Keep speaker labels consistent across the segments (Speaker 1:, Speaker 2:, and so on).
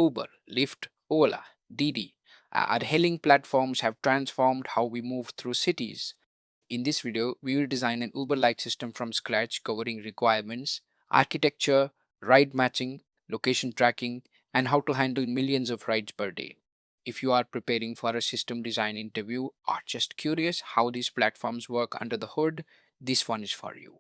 Speaker 1: Uber, Lyft, Ola, Didi. Our hailing platforms have transformed how we move through cities. In this video, we will design an Uber-like system from scratch covering requirements, architecture, ride matching, location tracking, and how to handle millions of rides per day. If you are preparing for a system design interview or just curious how these platforms work under the hood, this one is for you.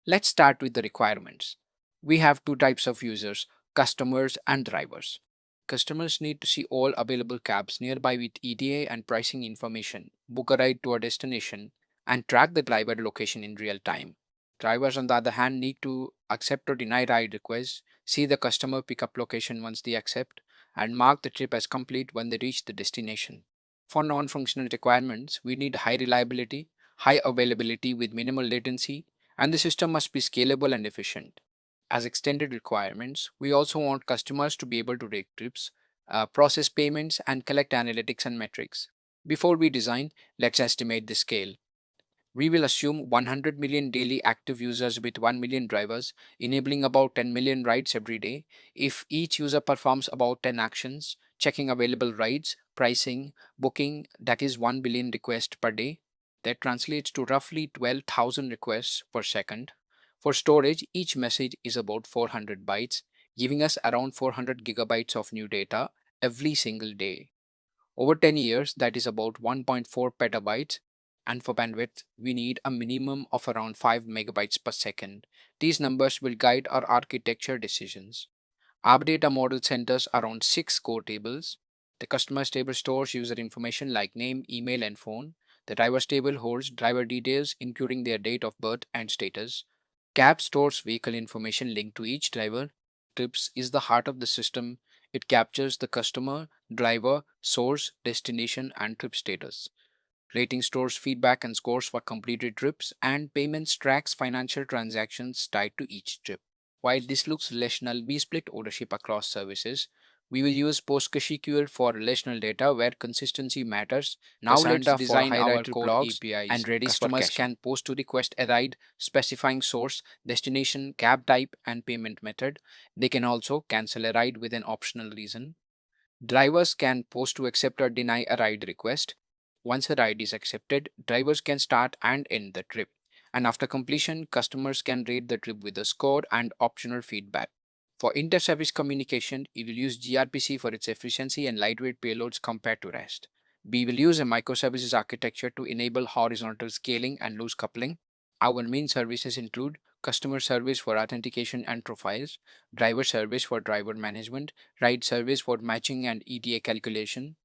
Speaker 1: Let's start with the requirements. We have two types of users, customers and drivers. Customers need to see all available cabs nearby with ETA and pricing information, book a ride to a destination, and track the driver location in real time. Drivers, on the other hand, need to accept or deny ride requests, see the customer pickup location once they accept, and mark the trip as complete when they reach the destination. For non functional requirements, we need high reliability, high availability with minimal latency, and the system must be scalable and efficient. As extended requirements, we also want customers to be able to rate trips, process payments, and collect analytics and metrics. Before we design, let's estimate the scale. We will assume 100 million daily active users with 1 million drivers, enabling about 10 million rides every day. If each user performs about 10 actions, checking available rides, pricing, booking, that is 1 billion requests per day. That translates to roughly 12,000 requests per second. For storage, each message is about 400 bytes, giving us around 400 gigabytes of new data every single day. Over 10 years, that is about 1.4 petabytes, and for bandwidth, we need a minimum of around 5 megabytes per second. These numbers will guide our architecture decisions. Our data model centers around 6 core tables. The customers table stores user information like name, email, and phone. The drivers table holds driver details, including their date of birth and status. Cab stores vehicle information linked to each driver. Trips is the heart of the system. It captures the customer, driver, source, destination, and trip status. Rating stores feedback and scores for completed trips, and payments tracks financial transactions tied to each trip. While this looks relational, we split ownership across services. We will use PostgreSQL for relational data where consistency matters. Now let's
Speaker 2: Cassandra for
Speaker 1: design our
Speaker 2: high-writer
Speaker 1: core
Speaker 2: blogs,
Speaker 1: APIs.
Speaker 2: and Redis for
Speaker 1: Customers
Speaker 2: caching.
Speaker 1: can post to request a ride, specifying source, destination, cab type, and payment method. They can also cancel a ride with an optional reason. Drivers can post to accept or deny a ride request. Once a ride is accepted, drivers can start and end the trip. And after completion, customers can rate the trip with a score and optional feedback. For inter-service communication, we will use gRPC for its efficiency and lightweight payloads compared to REST. We will use a microservices architecture to enable horizontal scaling and loose coupling. Our main services include customer service for authentication and profiles, driver service for driver management, ride service for matching and ETA calculation,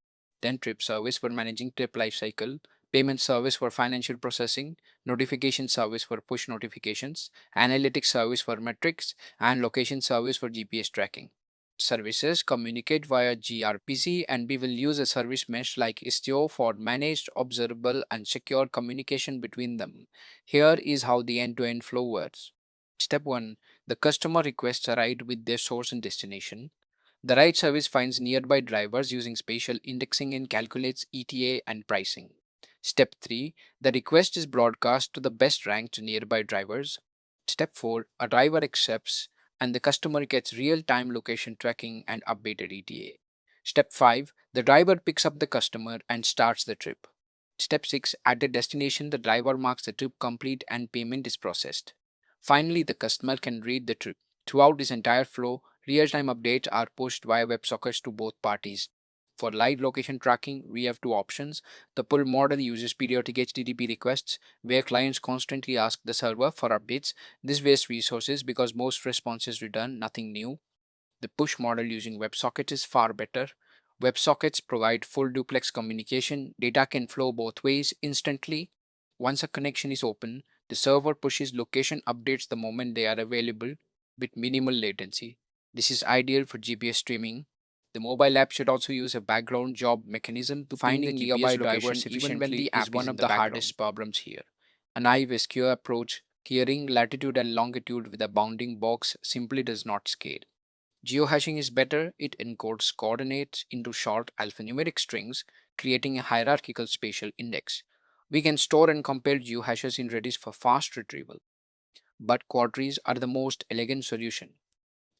Speaker 1: then trip service for managing trip lifecycle, payment service for financial processing, notification service for push notifications, analytics service for metrics, and location service for GPS tracking. Services communicate via gRPC, and we will use a service mesh like Istio for managed, observable, and secure communication between them. Here is how the end-to-end flow works. Step 1. The customer requests a ride with their source and destination. The ride service finds nearby drivers using spatial indexing and calculates ETA and pricing. Step 3. The request is broadcast to the best ranked nearby drivers. Step 4. A driver accepts and the customer gets real time location tracking and updated ETA. Step 5. The driver picks up the customer and starts the trip. Step 6. At the destination, the driver marks the trip complete and payment is processed. Finally, the customer can read the trip. Throughout this entire flow, real-time updates are pushed via WebSockets to both parties. For live location tracking, we have two options. The pull model uses periodic HTTP requests, where clients constantly ask the server for updates. This wastes resources because most responses return nothing new. The push model using WebSockets is far better. WebSockets provide full duplex communication. Data can flow both ways instantly. Once a connection is open, the server pushes location updates the moment they are available with minimal latency. This is ideal for GPS streaming. The mobile app should also use a background job mechanism to ping the
Speaker 2: Finding nearby
Speaker 1: GPS location
Speaker 2: drivers
Speaker 1: even when
Speaker 2: efficiently
Speaker 1: the
Speaker 2: is
Speaker 1: app is
Speaker 2: one
Speaker 1: in
Speaker 2: of
Speaker 1: the
Speaker 2: the
Speaker 1: background.
Speaker 2: hardest problems here.
Speaker 1: A naive SQL approach, clearing latitude and longitude with a bounding box, simply does not scale. Geohashing is better. It encodes coordinates into short alphanumeric strings, creating a hierarchical spatial index. We can store and compare geohashes in Redis for fast retrieval, but queries are the most elegant solution.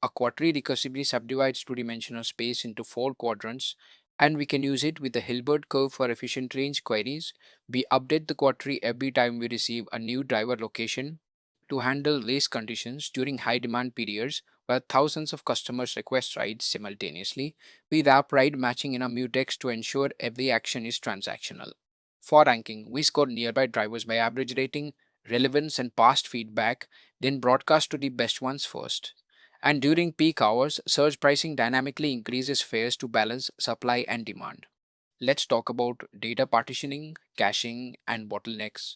Speaker 1: A quadtree recursively subdivides two-dimensional space into four quadrants, and we can use it with the Hilbert curve for efficient range queries. We update the quadtree every time we receive a new driver location to handle race conditions during high demand periods where thousands of customers request rides simultaneously. We wrap ride matching in a mutex to ensure every action is transactional. For ranking, we score nearby drivers by average rating, relevance, and past feedback, then broadcast to the best ones first. And during peak hours, surge pricing dynamically increases fares to balance supply and demand. Let's talk about data partitioning, caching, and bottlenecks.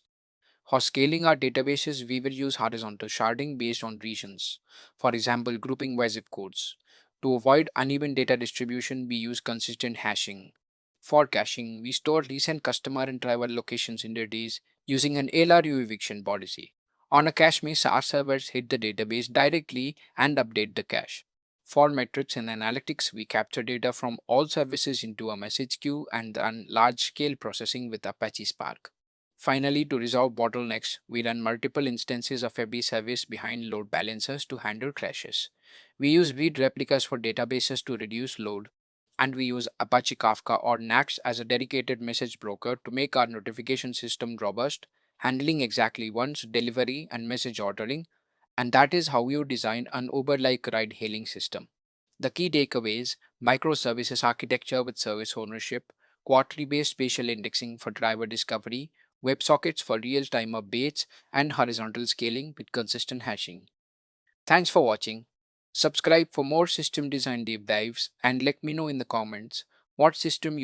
Speaker 1: For scaling our databases, we will use horizontal sharding based on regions, for example, grouping by zip codes. To avoid uneven data distribution, we use consistent hashing. For caching, we store recent customer and driver locations in their days using an LRU eviction policy. On a cache miss, our servers hit the database directly and update the cache. For metrics and analytics, we capture data from all services into a message queue and run large scale processing with Apache Spark. Finally, to resolve bottlenecks, we run multiple instances of every service behind load balancers to handle crashes. We use read replicas for databases to reduce load, and we use Apache Kafka or NAX as a dedicated message broker to make our notification system robust, handling exactly once delivery and message ordering. And that is how you design an Uber like ride hailing system. The key takeaways: microservices architecture with service ownership, query based spatial indexing for driver discovery, WebSockets for real time updates, and horizontal scaling with consistent hashing. Thanks for watching. Subscribe for more system design deep dives and let me know in the comments what system you